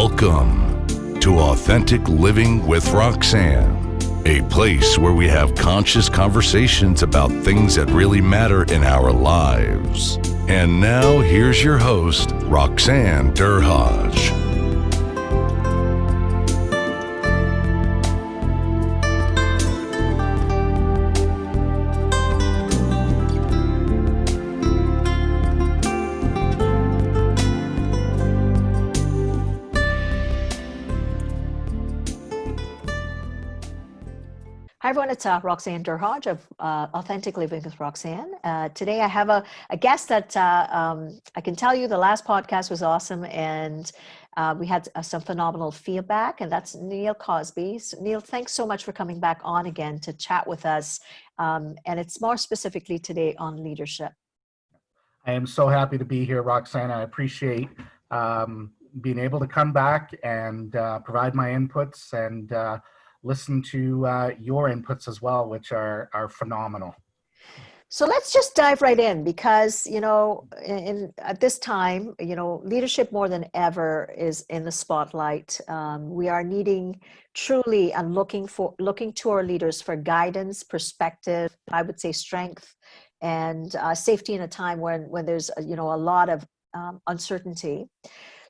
Welcome to Authentic Living with Roxanne, a place where we have conscious conversations about things that really matter in our lives. And now here's your host, Roxanne Derhaj. Hi everyone, it's Roxanne Derhaj of Authentic Living with Roxanne. Today I have a guest that I can tell you the last podcast was awesome, and we had some phenomenal feedback, and that's Neil Cosby. So, Neil, thanks so much for coming back on again to chat with us, and it's more specifically today on leadership. I am so happy to be here, Roxanne. I appreciate being able to come back and provide my inputs and listen to your inputs as well, which are phenomenal. So let's just dive right in because, at this time, leadership more than ever is in the spotlight. We are needing truly and looking to our leaders for guidance, perspective, I would say strength, and safety in a time when there's, a lot of uncertainty.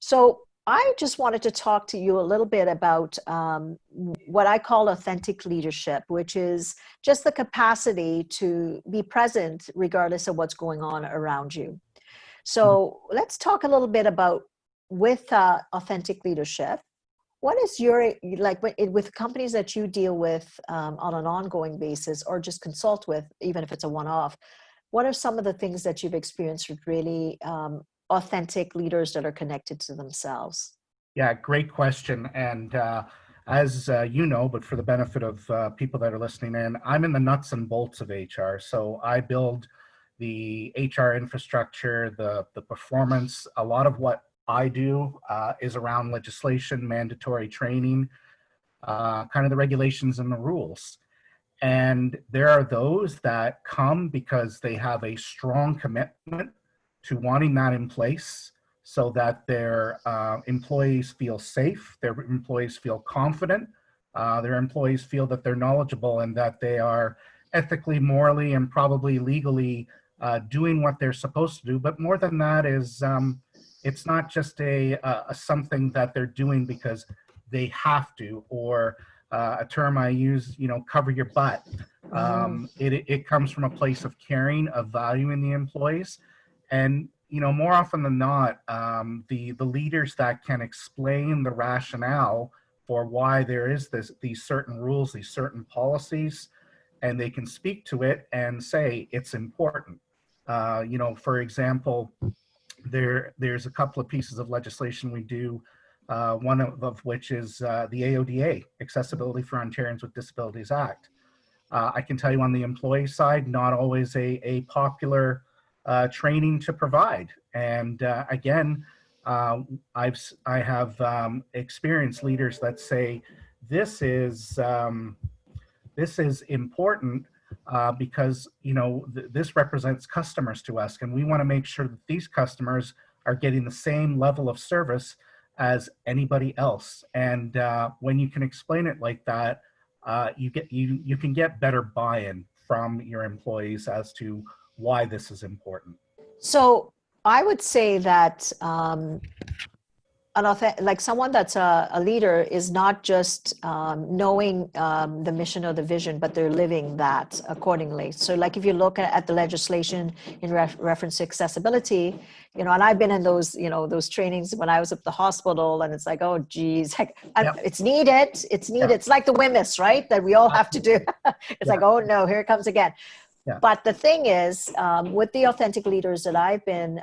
So I just wanted to talk to you a little bit about what I call authentic leadership, which is just the capacity to be present regardless of what's going on around you. So let's talk a little bit about with authentic leadership. What is your, with companies that you deal with on an ongoing basis or just consult with, even if it's a one-off, what are some of the things that you've experienced with really authentic leaders that are connected to themselves? Yeah, great question. And as you know, but for the benefit of people that are listening in, I'm in the nuts and bolts of HR. So I build the HR infrastructure, the performance. A lot of what I do is around legislation, mandatory training, kind of the regulations and the rules. And there are those that come because they have a strong commitment to wanting that in place so that their employees feel safe, their employees feel confident, their employees feel that they're knowledgeable and that they are ethically, morally, and probably legally doing what they're supposed to do. But more than that is, it's not just a something that they're doing because they have to, or a term I use, cover your butt. It comes from a place of caring, of valuing the employees. And, more often than not, the leaders that can explain the rationale for why there is these certain rules, these certain policies, and they can speak to it and say it's important. For example, there's a couple of pieces of legislation we do, one of which is the AODA, Accessibility for Ontarians with Disabilities Act. I can tell you on the employee side, not always a popular training to provide. And again, I have experienced leaders that say this is important because this represents customers to us, and we want to make sure that these customers are getting the same level of service as anybody else. And when you can explain it like that, you can get better buy-in from your employees as to why this is important. So I would say that someone that's a leader is not just knowing the mission or the vision, but they're living that accordingly. So like if you look at the legislation in reference to accessibility, and I've been in those, those trainings when I was at the hospital, and it's like, oh, geez, it's needed. It's needed. It's like the WMIS, right? That we all have to do. It's like, oh no, here it comes again. Yeah. But the thing is, with the authentic leaders that I've been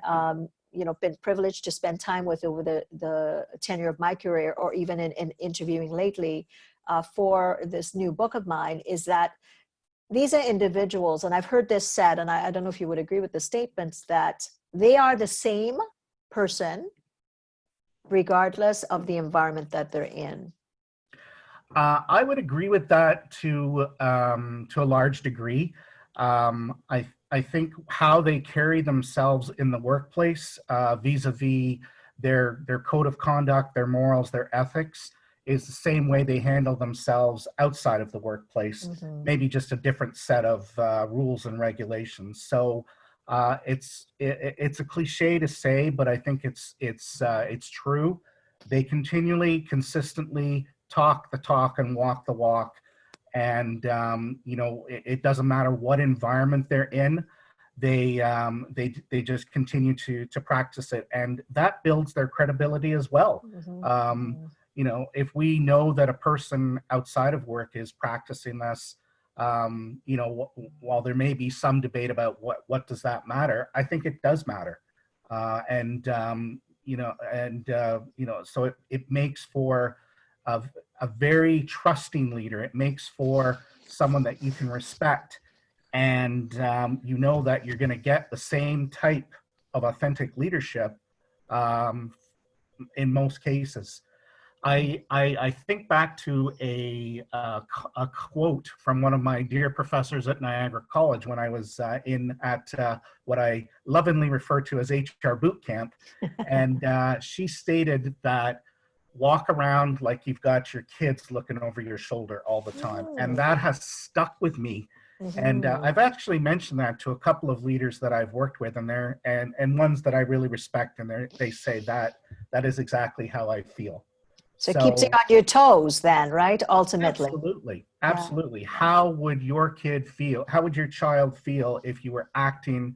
privileged to spend time with over the tenure of my career, or even in interviewing lately for this new book of mine, is that these are individuals, and I've heard this said, and I don't know if you would agree with the statements, that they are the same person regardless of the environment that they're in. I would agree with that to a large degree. I think how they carry themselves in the workplace vis-a-vis their code of conduct, their morals, their ethics is the same way they handle themselves outside of the workplace, maybe just a different set of rules and regulations. So it's a cliche to say, but I think it's true. They continually, consistently talk the talk and walk the walk, and it doesn't matter what environment they're in. They just continue to practice it, and that builds their credibility as well. If we know that a person outside of work is practicing this, while there may be some debate about what does that matter, I think it does matter. So it makes for a very trusting leader. It makes for someone that you can respect, and that you're going to get the same type of authentic leadership in most cases. I think back to a quote from one of my dear professors at Niagara College when I was at what I lovingly refer to as HR boot camp. And she stated that walk around like you've got your kids looking over your shoulder all the time. And that has stuck with me. And I've actually mentioned that to a couple of leaders that I've worked with, and ones that I really respect, and they say that is exactly how I feel. So it keeps you on your toes then, right? Ultimately. Absolutely. Yeah. How would your kid feel? How would your child feel if you were acting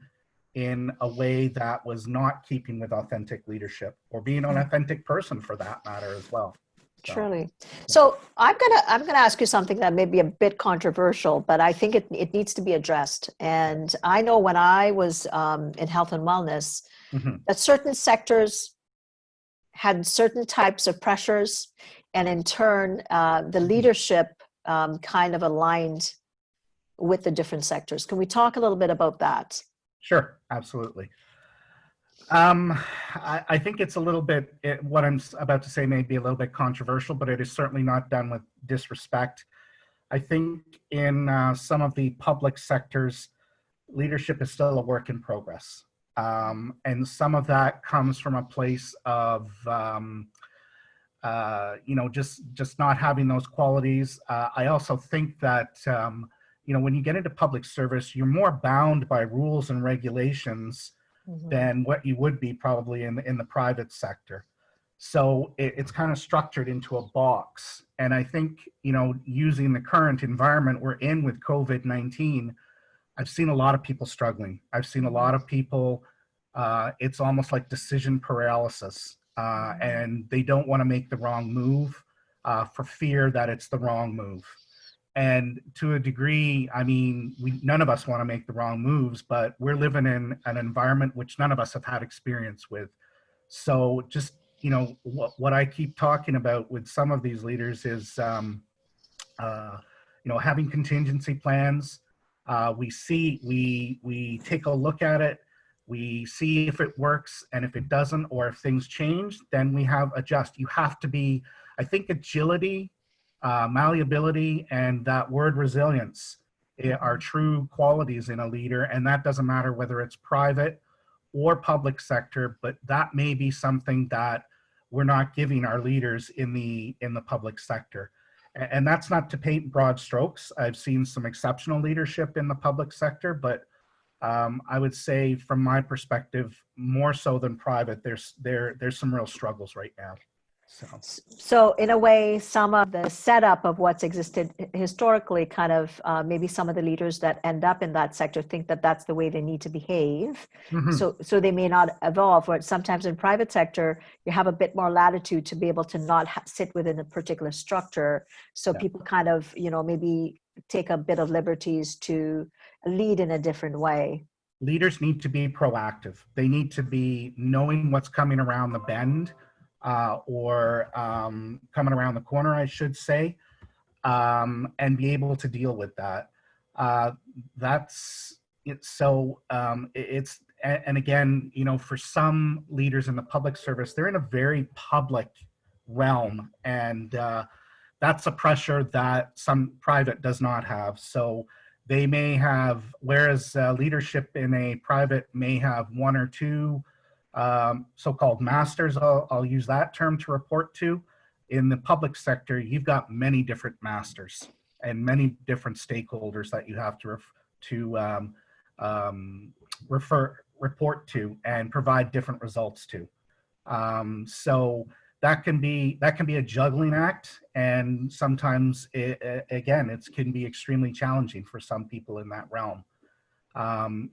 in a way that was not keeping with authentic leadership, or being an authentic person for that matter as well? Truly. So I'm gonna ask you something that may be a bit controversial, but I think it needs to be addressed. And I know when I was in health and wellness, that certain sectors had certain types of pressures, and in turn, the leadership kind of aligned with the different sectors. Can we talk a little bit about that? Sure, absolutely. I think it's a little bit, what I'm about to say may be a little bit controversial, but it is certainly not done with disrespect. I think in some of the public sectors, leadership is still a work in progress. And some of that comes from a place of, just not having those qualities. I also think that, when you get into public service, you're more bound by rules and regulations than what you would be probably in the private sector. So it's kind of structured into a box. And I think, using the current environment we're in with COVID-19, I've seen a lot of people struggling. I've seen a lot of people, it's almost like decision paralysis, and they don't want to make the wrong move for fear that it's the wrong move. And to a degree, I mean, none of us want to make the wrong moves, but we're living in an environment which none of us have had experience with. So just, what I keep talking about with some of these leaders is, having contingency plans. We take a look at it, we see if it works, and if it doesn't, or if things change, then we have adjust. You have to be, I think, agility, malleability, and that word resilience are true qualities in a leader, and that doesn't matter whether it's private or public sector, but that may be something that we're not giving our leaders in the public sector. And that's not to paint broad strokes. I've seen some exceptional leadership in the public sector, but I would say from my perspective, more so than private, there's some real struggles right now. So in a way, some of the setup of what's existed historically, kind of maybe some of the leaders that end up in that sector think that that's the way they need to behave. So they may not evolve. Or sometimes in private sector, you have a bit more latitude to be able to not sit within a particular structure. So people kind of, maybe take a bit of liberties to lead in a different way. Leaders need to be proactive. They need to be knowing what's coming around the bend. Or coming around the corner, I should say, and be able to deal with that. That's it. So it's, and again, for some leaders in the public service, they're in a very public realm, and that's a pressure that some private does not have. So they may have, whereas leadership in a private may have one or two so-called masters, I'll use that term to report to. In the public sector, you've got many different masters and many different stakeholders that you have to report to and provide different results to. So that can be a juggling act, and sometimes it can be extremely challenging for some people in that realm.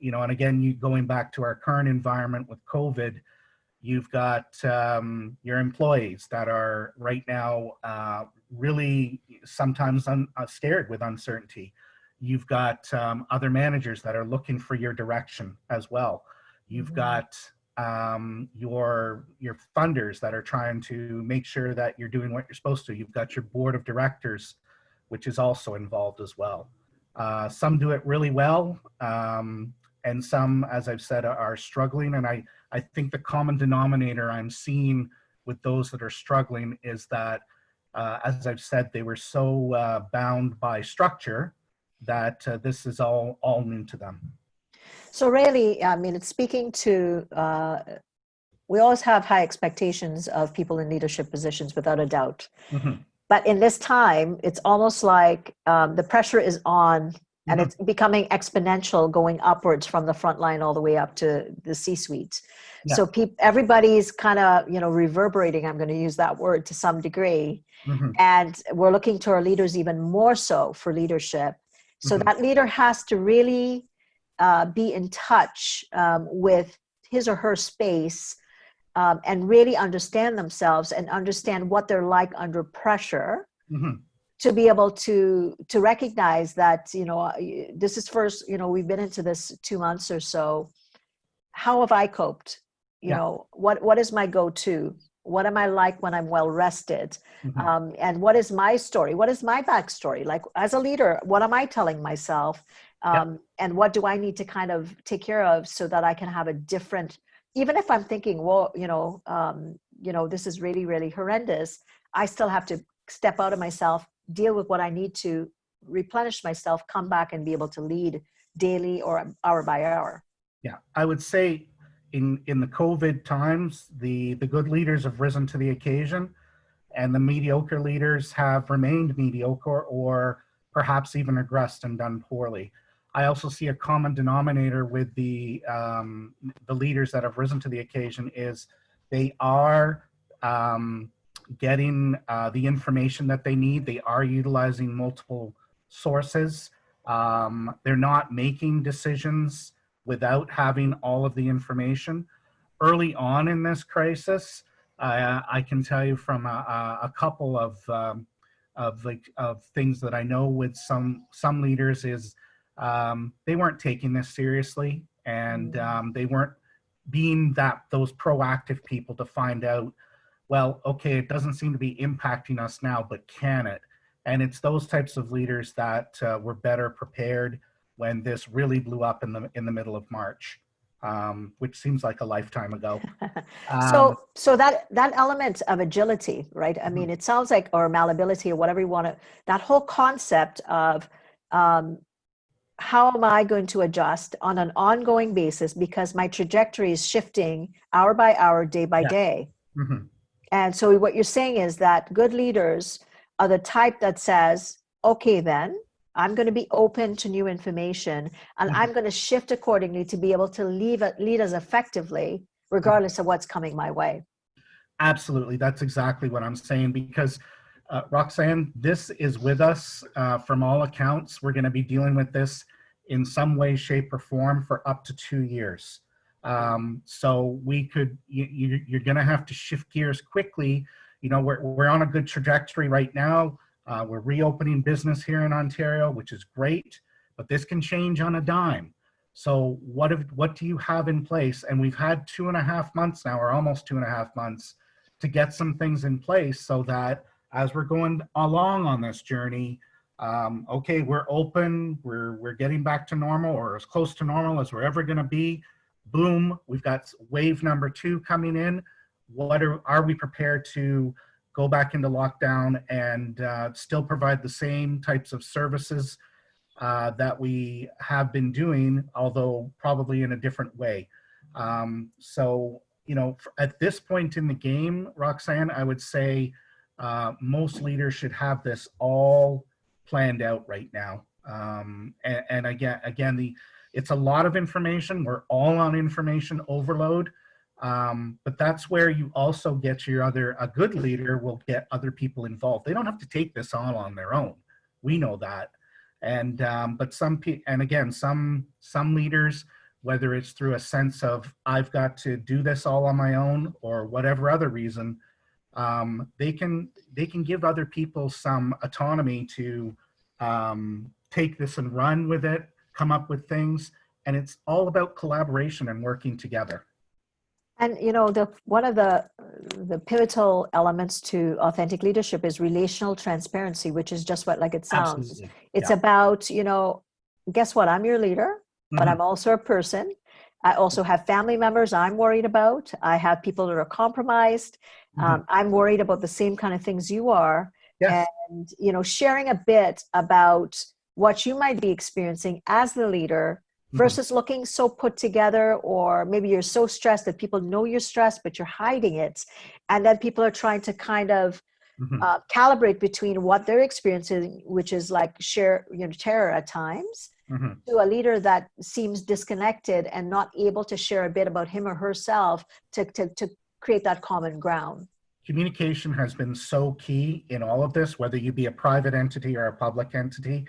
You know, and again, going back to our current environment with COVID, you've got your employees that are right now really sometimes scared with uncertainty. You've got other managers that are looking for your direction as well. You've got your funders that are trying to make sure that you're doing what you're supposed to. You've got your board of directors, which is also involved as well. Some do it really well, and some, as I've said, are struggling. And I think the common denominator I'm seeing with those that are struggling is that, as I've said, they were so bound by structure that this is all new to them. So really, I mean, it's speaking to, we always have high expectations of people in leadership positions, without a doubt. Mm-hmm. But in this time, it's almost like the pressure is on, and Mm-hmm. it's becoming exponential, going upwards from the front line all the way up to the C-suite. Yeah. So everybody's kind of, you know, reverberating, I'm going to use that word, to some degree. Mm-hmm. And we're looking to our leaders even more so for leadership. So Mm-hmm. that leader has to really be in touch with his or her space, and really understand themselves and understand what they're like under pressure. Mm-hmm. To be able to recognize that, you know, this is first, you know, we've been into this 2 months or so. How have I coped? You know, what is my go-to? What am I like when I'm well rested? Mm-hmm. And what is my story? What is my backstory? Like, as a leader, what am I telling myself? And what do I need to kind of take care of so that I can have a different, even if I'm thinking, well, you know, this is really, really horrendous, I still have to step out of myself, deal with what I need to, replenish myself, come back and be able to lead daily or hour by hour. Yeah, I would say in the COVID times, the good leaders have risen to the occasion, and the mediocre leaders have remained mediocre or perhaps even regressed and done poorly. I also see a common denominator with the leaders that have risen to the occasion is they are getting the information that they need. They are utilizing multiple sources. They're not making decisions without having all of the information. Early on in this crisis, I can tell you from a couple of things that I know with some leaders is they weren't taking this seriously, and they weren't being those proactive people to find out, well, okay, it doesn't seem to be impacting us now, but can it? And it's those types of leaders that were better prepared when this really blew up in the middle of March, which seems like a lifetime ago. So that element of agility, right? I mean, it sounds like, or malleability, or whatever you want to, that whole concept of how am I going to adjust on an ongoing basis, because my trajectory is shifting hour by hour, day by day. Mm-hmm. And so what you're saying is that good leaders are the type that says, okay, then I'm going to be open to new information, and I'm going to shift accordingly to be able to lead us effectively, regardless of what's coming my way. Absolutely. That's exactly what I'm saying, because Roxanne, this is with us from all accounts. We're going to be dealing with this in some way, shape, or form for up to 2 years. So you're going to have to shift gears quickly. You know, we're on a good trajectory right now. We're reopening business here in Ontario, which is great, but this can change on a dime. So what do you have in place? And we've had 2.5 months now, or almost 2.5 months, to get some things in place so that as we're going along on this journey, okay, we're open, we're getting back to normal, or as close to normal as we're ever going to be. Boom, we've got wave number 2 coming in. What are we prepared to go back into lockdown and still provide the same types of services that we have been doing, although probably in a different way? So at this point in the game, Roxanne, I would say most leaders should have this all planned out right now. And again, it's a lot of information. We're all on information overload. But that's where you also get a good leader will get other people involved. They don't have to take this all on their own. We know that. And, but some leaders, whether it's through a sense of I've got to do this all on my own or whatever other reason, they can give other people some autonomy to take this and run with it, come up with things. And it's all about collaboration and working together. And one of the pivotal elements to authentic leadership is relational transparency, which is just what like it sounds. Absolutely. It's about, guess what? I'm your leader, but I'm also a person. I also have family members I'm worried about. I have people that are compromised. I'm worried about the same kind of things you are. Yes. And, sharing a bit about what you might be experiencing as the leader versus looking so put together, or maybe you're so stressed that people know you're stressed, but you're hiding it. And then people are trying to kind of calibrate between what they're experiencing, which is like sheer terror at times, to a leader that seems disconnected and not able to share a bit about him or herself to create that common ground. Communication has been so key in all of this, whether you be a private entity or a public entity.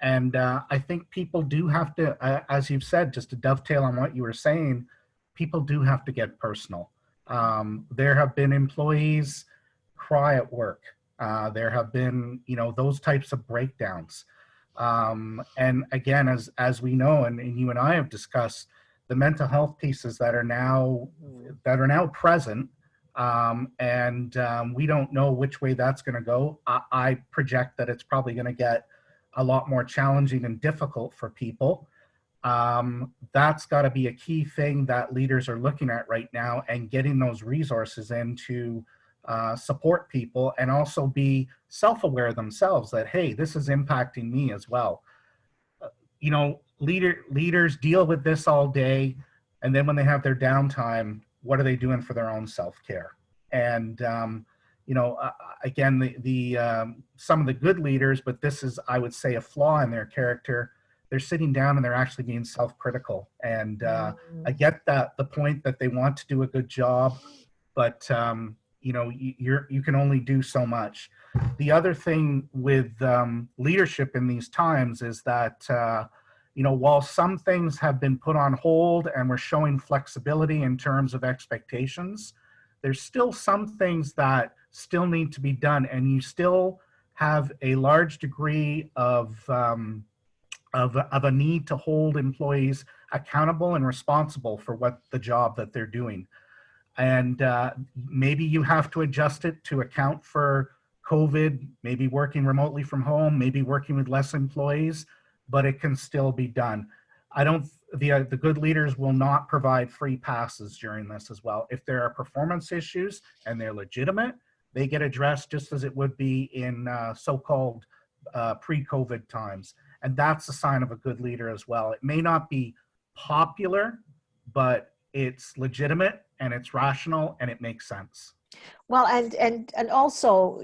And I think people do have to, as you've said, just to dovetail on what you were saying, people do have to get personal. There have been employees cry at work. There have been, those types of breakdowns. And again, as we know, and you and I have discussed, the mental health pieces that are now present, and we don't know which way that's going to go. I project that it's probably going to get a lot more challenging and difficult for people. That's got to be a key thing that leaders are looking at right now, and getting those resources in to support people, and also be self-aware themselves that, hey, this is impacting me as well. Leaders deal with this all day, and then when they have their downtime, what are they doing for their own self-care? And again, some of the good leaders, but this is, I would say, a flaw in their character. They're sitting down and they're actually being self-critical. And I get the point that they want to do a good job, but you can only do so much. The other thing with leadership in these times is that while some things have been put on hold and we're showing flexibility in terms of expectations, there's still some things that still need to be done, and you still have a large degree of a need to hold employees accountable and responsible for what the job that they're doing. And maybe you have to adjust it to account for COVID, maybe working remotely from home, maybe working with less employees, but it can still be done. The good leaders will not provide free passes during this as well. If there are performance issues and they're legitimate, they get addressed just as it would be in so-called pre-COVID times. And that's a sign of a good leader as well. It may not be popular, but it's legitimate and it's rational and it makes sense. Well, and also,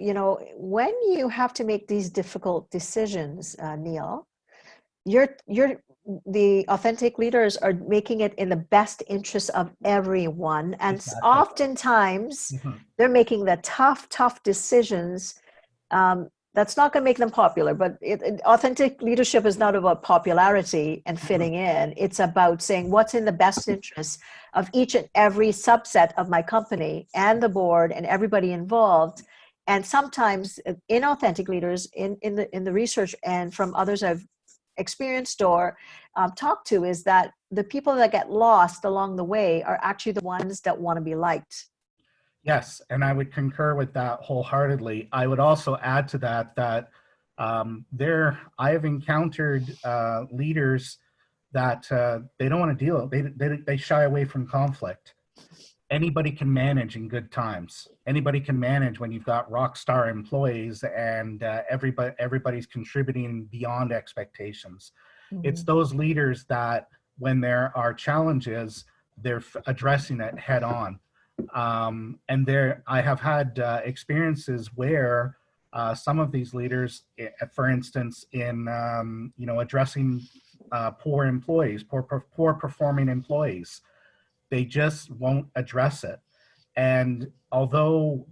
when you have to make these difficult decisions, Neil, the authentic leaders are making it in the best interest of everyone. And Exactly. Oftentimes they're making the tough decisions. That's not going to make them popular, but authentic leadership is not about popularity and fitting in. It's about saying what's in the best interest of each and every subset of my company and the board and everybody involved. And sometimes inauthentic leaders in the research and from others I've experienced or talked to is that the people that get lost along the way are actually the ones that want to be liked. Yes, and I would concur with that wholeheartedly. I would also add to that I have encountered leaders that they don't want to deal. They shy away from conflict. Anybody can manage in good times. Anybody can manage when you've got rock star employees and everybody's contributing beyond expectations. It's those leaders that when there are challenges, they're addressing it head on. And there, I have had experiences where some of these leaders, for instance, in addressing poor employees, poor performing employees, they just won't address it. And although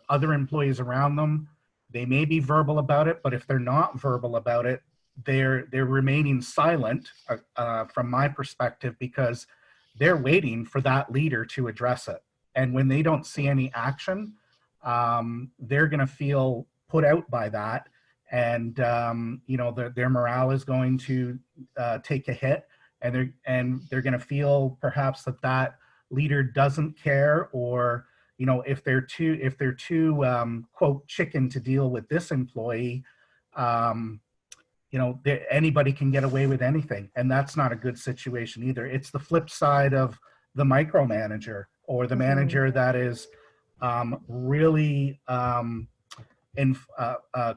other employees around them, they may be verbal about it, but if they're not verbal about it, they're remaining silent from my perspective, because they're waiting for that leader to address it. And when they don't see any action, they're going to feel put out by that, and their morale is going to take a hit, and they're going to feel perhaps that leader doesn't care, or if they're too quote chicken to deal with this employee, anybody can get away with anything, and that's not a good situation either. It's the flip side of the micromanager, or the manager that is really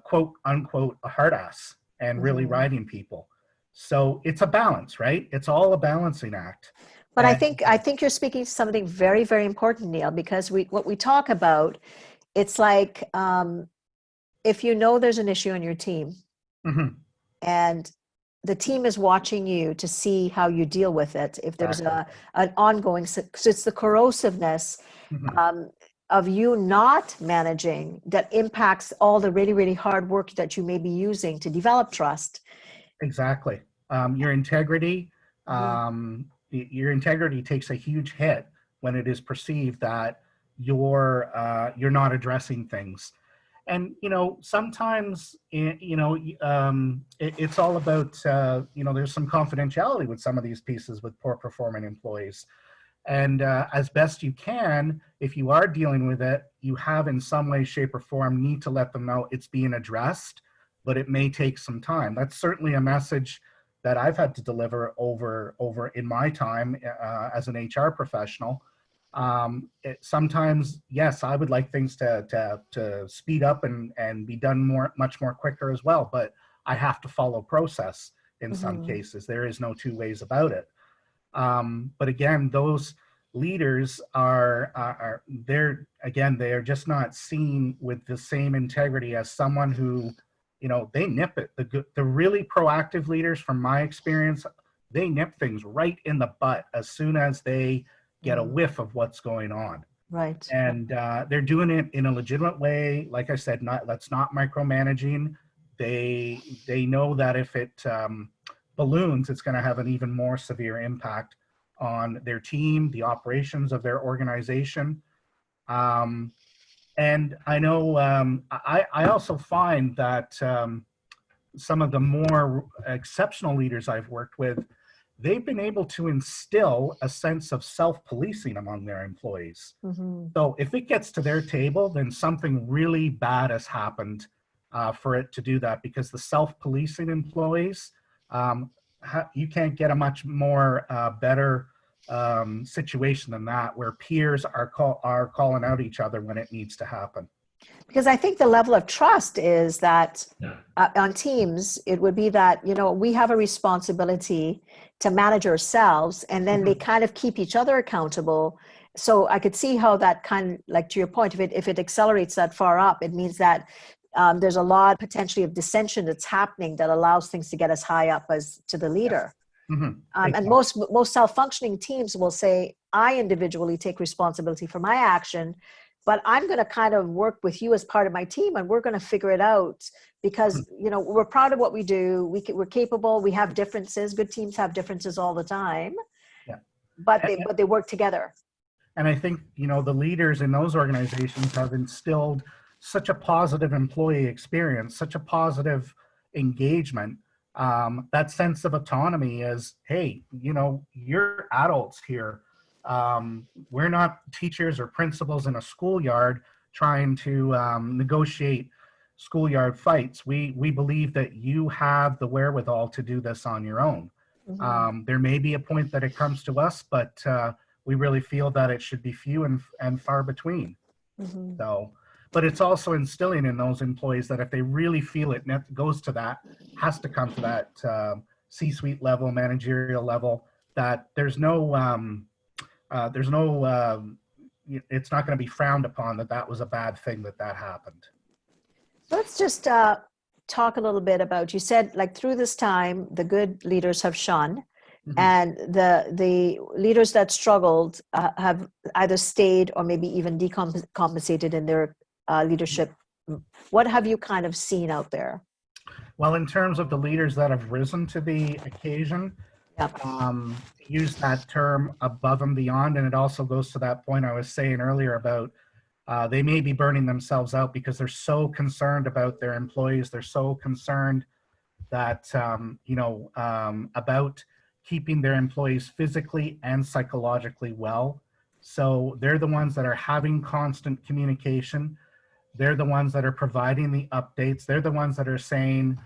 quote unquote a hard ass and really riding people. So it's a balance, right? It's all a balancing act. But I think you're speaking to something very, very important, Neil, because what we talk about, it's like if you know there's an issue on your team, and the team is watching you to see how you deal with it, if there's an ongoing, so it's the corrosiveness of you not managing that impacts all the really, really hard work that you may be using to develop trust. Exactly. Your integrity, your integrity takes a huge hit when it is perceived that you're not addressing things. And sometimes it's all about there's some confidentiality with some of these pieces with poor performing employees. And as best you can, if you are dealing with it, you have in some way, shape, or form need to let them know it's being addressed, but it may take some time. That's certainly a message that I've had to deliver over in my time as an HR professional. Sometimes, yes, I would like things to speed up and be done much more quicker as well, but I have to follow process in some cases. There is no two ways about it. But again, those leaders are they are just not seen with the same integrity as someone who, they nip it. The really proactive leaders, from my experience, they nip things right in the butt as soon as they get a whiff of what's going on. Right. And they're doing it in a legitimate way. Like I said, that's not micromanaging. They know that if it balloons, it's going to have an even more severe impact on their team, the operations of their organization. And I know I also find that some of the more exceptional leaders I've worked with, they've been able to instill a sense of self-policing among their employees. So if it gets to their table, then something really bad has happened for it to do that, because the self-policing employees, you can't get a much more better situation than that, where peers are calling out each other when it needs to happen. Because I think the level of trust is that on teams, it would be that, we have a responsibility to manage ourselves, and then they kind of keep each other accountable. So I could see how that kind of, like to your point, if it accelerates that far up, it means that there's a lot potentially of dissension that's happening that allows things to get as high up as to the leader. And most self-functioning teams will say, I individually take responsibility for my action, but I'm going to kind of work with you as part of my team, and we're going to figure it out, because we're proud of what we do. We're capable. We have differences. Good teams have differences all the time, but they work together. And I think the leaders in those organizations have instilled such a positive employee experience, such a positive engagement. That sense of autonomy is, hey, you're adults here. We're not teachers or principals in a schoolyard trying to negotiate schoolyard fights. We believe that you have the wherewithal to do this on your own. There may be a point that it comes to us, but we really feel that it should be few and far between. So, but it's also instilling in those employees that if they really feel it goes to that, has to come to that C-suite level, managerial level, that there's no it's not going to be frowned upon that that was a bad thing that happened. Let's just talk a little bit about, you said like through this time, the good leaders have shone, and the leaders that struggled have either stayed or maybe even decompensated in their leadership. What have you kind of seen out there? Well, in terms of the leaders that have risen to the occasion, Yep. use that term above and beyond, and it also goes to that point I was saying earlier about they may be burning themselves out because they're so concerned about their employees. They're so concerned that about keeping their employees physically and psychologically well. So they're the ones that are having constant communication. They're the ones that are providing the updates. They're the ones that are saying,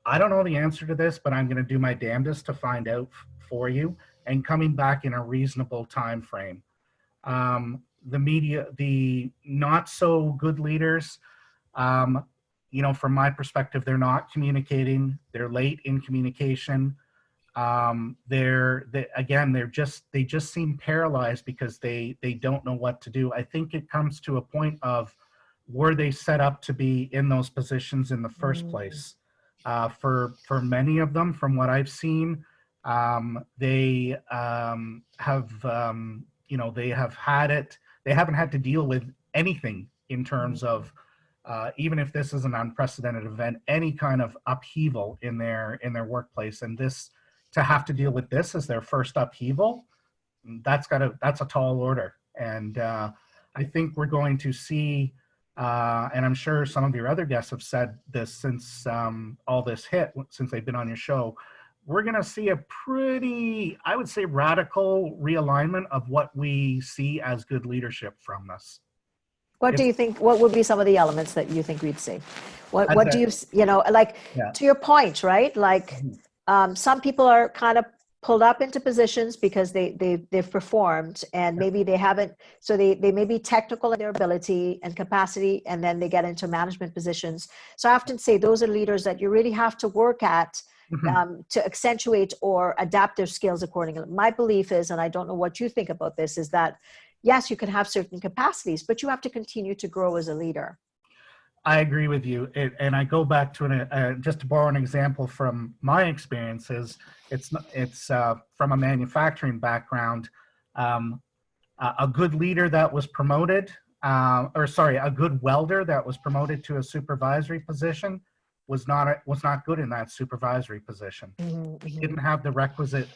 I don't know the answer to this, but I'm going to do my damnedest to find out for you, and coming back in a reasonable time frame. The media, the not so good leaders, from my perspective, they're not communicating. They're late in communication. They just seem paralyzed because they don't know what to do. I think it comes to a point of, were they set up to be in those positions in the first place? For many of them, from what I've seen, they have had it. They haven't had to deal with anything in terms of, even if this is an unprecedented event, any kind of upheaval in their workplace, and this, to have to deal with this as their first upheaval, that's a tall order. And I think we're going to see, and I'm sure some of your other guests have said this since all this hit, since they've been on your show, we're going to see a pretty, I would say, radical realignment of what we see as good leadership from this. What do you think, what would be some of the elements that you think we'd see? What do you, Yeah. to your point, right? Like some people are kind of pulled up into positions because they've performed, and maybe they haven't, so they may be technical in their ability and capacity, and then they get into management positions. So I often say those are leaders that you really have to work at to accentuate or adapt their skills accordingly. My belief is, and I don't know what you think about this, is that yes, you can have certain capacities, but you have to continue to grow as a leader. I agree with you. And I go back to just to borrow an example from my experiences. It's from a manufacturing background. A good leader that was promoted, a good welder that was promoted to a supervisory position was not good in that supervisory position. He didn't have the requisite,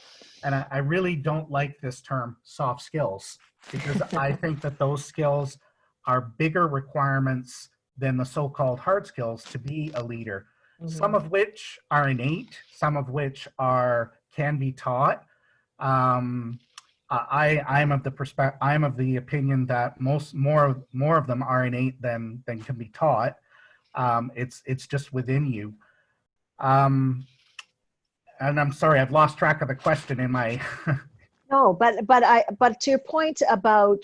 and I really don't like this term, soft skills, because I think that those skills are bigger requirements than the so-called hard skills to be a leader. Some of which are innate, some of which can be taught. I'm of the opinion that more of them are innate than can be taught. It's just within you. And I'm sorry, I've lost track of the question in my. No, but to your point about,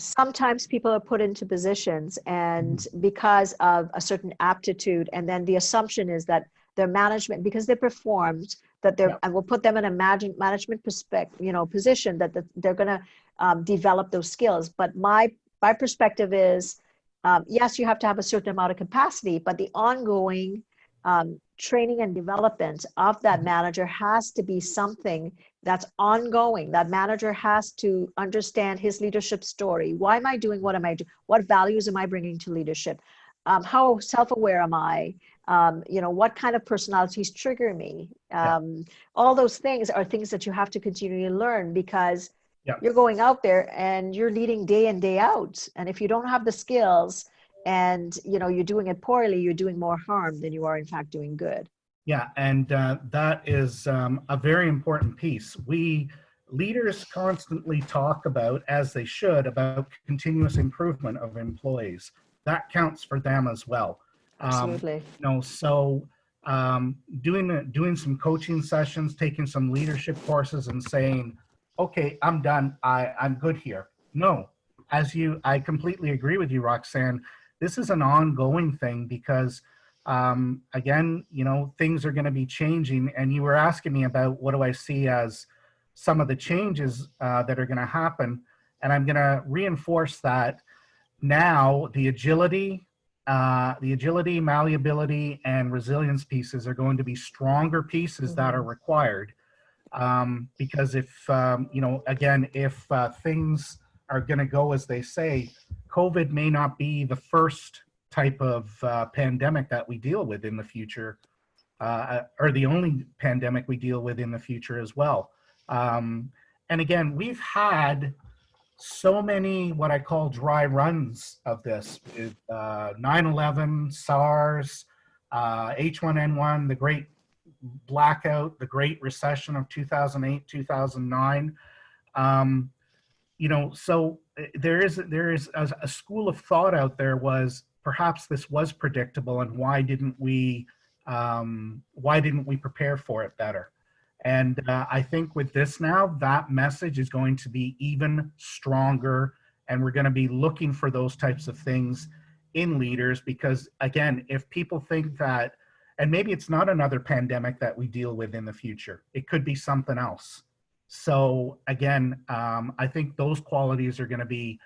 sometimes people are put into positions and because of a certain aptitude, and then the assumption is that their management, because they performed, that they're, and we'll put them in a management position, that they're going to develop those skills. But my perspective is, yes, you have to have a certain amount of capacity, but the ongoing training and development of that manager has to be something that's ongoing. That manager has to understand his leadership story. Why am I doing what am I doing? What values am I bringing to leadership? How self-aware am I? What kind of personalities trigger me? All those things are things that you have to continually learn, because you're going out there and you're leading day in, day out. And if you don't have the skills, and you're doing it poorly, you're doing more harm than you are in fact doing good. Yeah, and that is a very important piece. We leaders constantly talk about, as they should, about continuous improvement of employees. That counts for them as well. Absolutely. So doing some coaching sessions, taking some leadership courses, and saying, okay, I'm done, I'm good here. No, I completely agree with you, Roxanne. This is an ongoing thing, because again, things are going to be changing. And you were asking me about what do I see as some of the changes that are going to happen. And I'm going to reinforce that now the agility, malleability, and resilience pieces are going to be stronger pieces that are required. Because if, again, if things are going to go as they say, COVID may not be the first type of pandemic that we deal with in the future, or the only pandemic we deal with in the future as well. And again, we've had so many what I call dry runs of this, 9/11, SARS, H1N1, the Great Blackout, the Great Recession of 2008, 2009. So there is a school of thought out there was perhaps this was predictable, and why didn't we prepare for it better? And I think with this now, that message is going to be even stronger, and we're going to be looking for those types of things in leaders, because again, if people think that, and maybe it's not another pandemic that we deal with in the future, it could be something else. So again, I think those qualities are going to be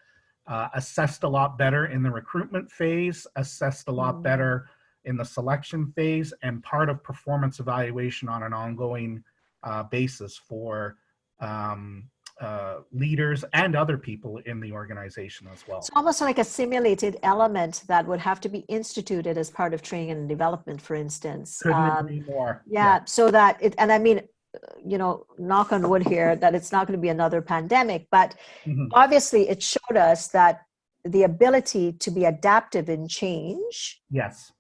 assessed a lot better in the recruitment phase, assessed a lot better in the selection phase, and part of performance evaluation on an ongoing basis for leaders and other people in the organization as well. It's almost like a simulated element that would have to be instituted as part of training and development, for instance. Couldn't agree more. Yeah, so that it, and I mean, knock on wood here, that it's not going to be another pandemic, but obviously it showed us that the ability to be adaptive in change Yes.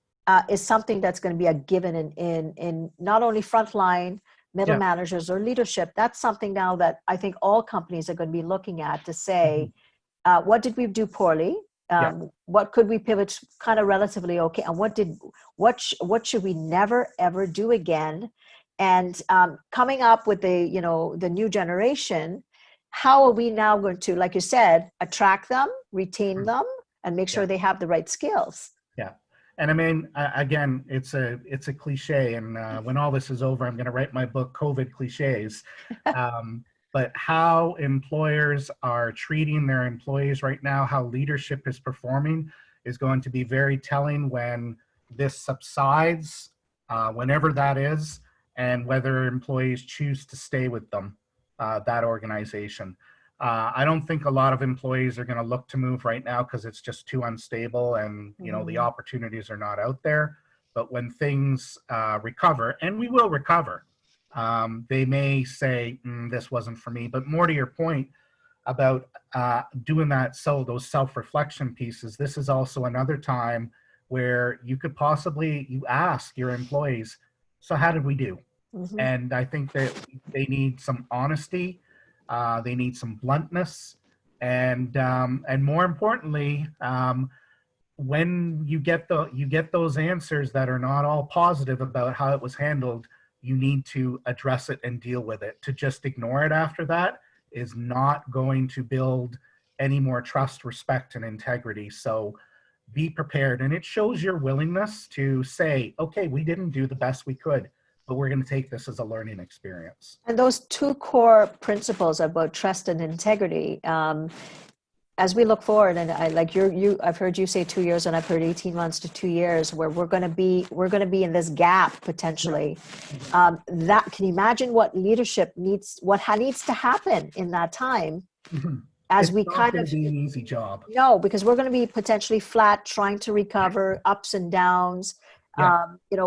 Is something that's going to be a given in not only frontline, middle managers or leadership. That's something now that I think all companies are going to be looking at to say, what did we do poorly? What could we pivot kind of relatively okay? And what should we never ever do again? And coming up with the new generation, how are we now going to, like you said, attract them, retain them, and make sure they have the right skills? Yeah. And I mean, again, it's a cliche, and when all this is over, I'm going to write my book, COVID Cliches. But how employers are treating their employees right now, how leadership is performing, is going to be very telling when this subsides, whenever that is, and whether employees choose to stay with them, that organization. I don't think a lot of employees are going to look to move right now because it's just too unstable, and the opportunities are not out there. But when things recover, and we will recover, they may say, this wasn't for me. But more to your point about doing that, so those self-reflection pieces, this is also another time where you could you ask your employees, so how did we do? And I think that they need some honesty. They need some bluntness, and more importantly, when you get those answers that are not all positive about how it was handled, you need to address it and deal with it. To just ignore it after that is not going to build any more trust, respect, and integrity. So be prepared, and it shows your willingness to say, okay, we didn't do the best we could, but we're going to take this as a learning experience. And those two core principles about trust and integrity, as we look forward, and I've heard you say 2 years, and I've heard 18 months to 2 years, where we're going to be in this gap potentially. That, can you imagine what leadership needs to happen in that time? As it's we not kind going of to be an easy job. No, because we're going to be potentially flat, trying to recover, ups and downs.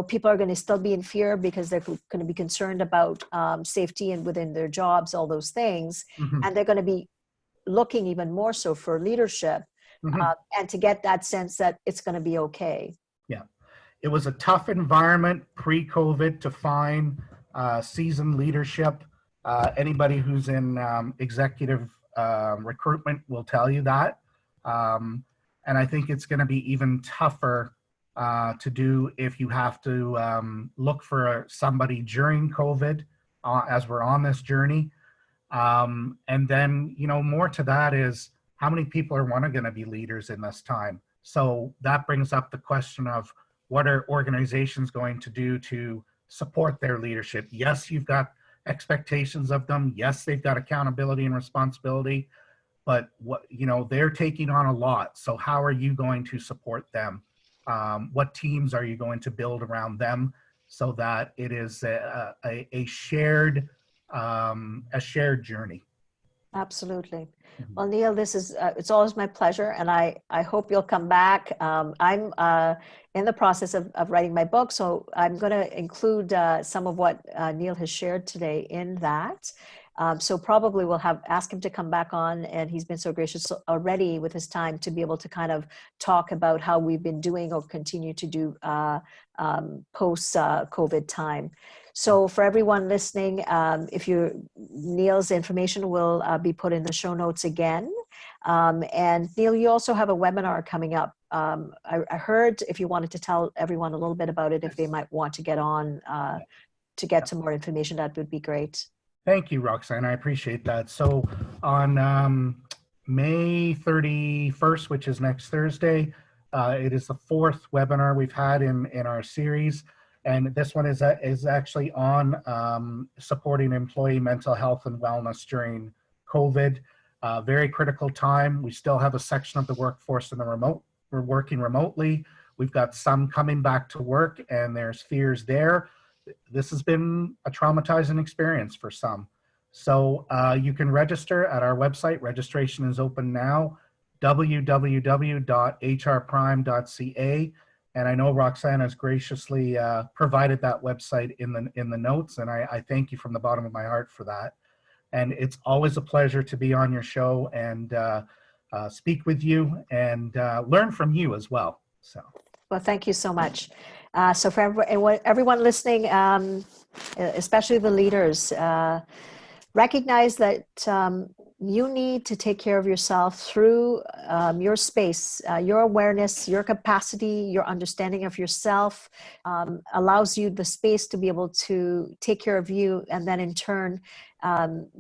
People are going to still be in fear because they're going to be concerned about safety and within their jobs, all those things. And they're going to be looking even more so for leadership and to get that sense that it's going to be okay. Yeah. It was a tough environment pre-COVID to find seasoned leadership. Anybody who's in executive recruitment will tell you that. And I think it's going to be even tougher to do if you have to look for somebody during COVID as we're on this journey. And then, more to that is how many people are going to be leaders in this time. So that brings up the question of what are organizations going to do to support their leadership? Yes, you've got expectations of them. Yes, they've got accountability and responsibility. but they're taking on a lot. So how are you going to support them? What teams are you going to build around them so that it is a shared journey? Absolutely. Well, Neil, it's always my pleasure, and I hope you'll come back. I'm in the process of writing my book, so I'm going to include some of what Neil has shared today in that. So probably we'll ask him to come back on, and he's been so gracious already with his time to be able to kind of talk about how we've been doing or continue to do post-COVID time. So for everyone listening, Neil's information will be put in the show notes again. And Neil, you also have a webinar coming up. I heard if you wanted to tell everyone a little bit about it, if they might want to get on to get some more information, that would be great. Thank you, Roxanne. I appreciate that. So on May 31st, which is next Thursday, it is the 4th webinar we've had in our series. And this one is actually on supporting employee mental health and wellness during COVID. Very critical time. We still have a section of the workforce in the remote. We're working remotely. We've got some coming back to work, and there's fears there. This has been a traumatizing experience for some. So you can register at our website. Registration is open now, www.hrprimed.ca. And I know Roxanne has graciously provided that website in the notes, and I thank you from the bottom of my heart for that. And it's always a pleasure to be on your show and speak with you and learn from you as well. So, well, thank you so much. So for everyone listening, especially the leaders, recognize that you need to take care of yourself through your space, your awareness, your capacity, your understanding of yourself allows you the space to be able to take care of you, and then in turn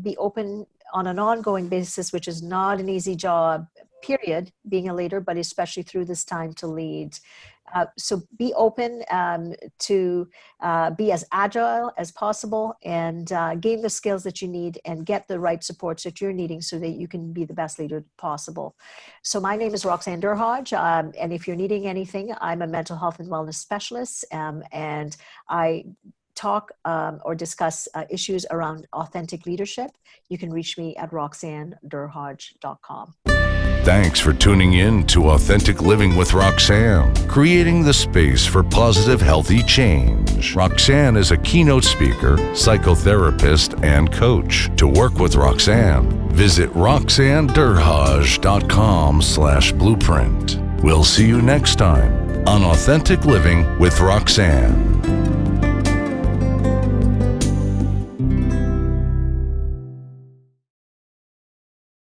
be open on an ongoing basis, which is not an easy job, period, being a leader, but especially through this time to lead. So be open to be as agile as possible and gain the skills that you need and get the right supports that you're needing so that you can be the best leader possible. So my name is Roxanne Durhodge, and if you're needing anything, I'm a mental health and wellness specialist, and I talk or discuss issues around authentic leadership. You can reach me at roxannedurhodge.com. Thanks for tuning in to Authentic Living with Roxanne, creating the space for positive, healthy change. Roxanne is a keynote speaker, psychotherapist, and coach. To work with Roxanne, visit roxannedurhodge.com/blueprint. We'll see you next time on Authentic Living with Roxanne.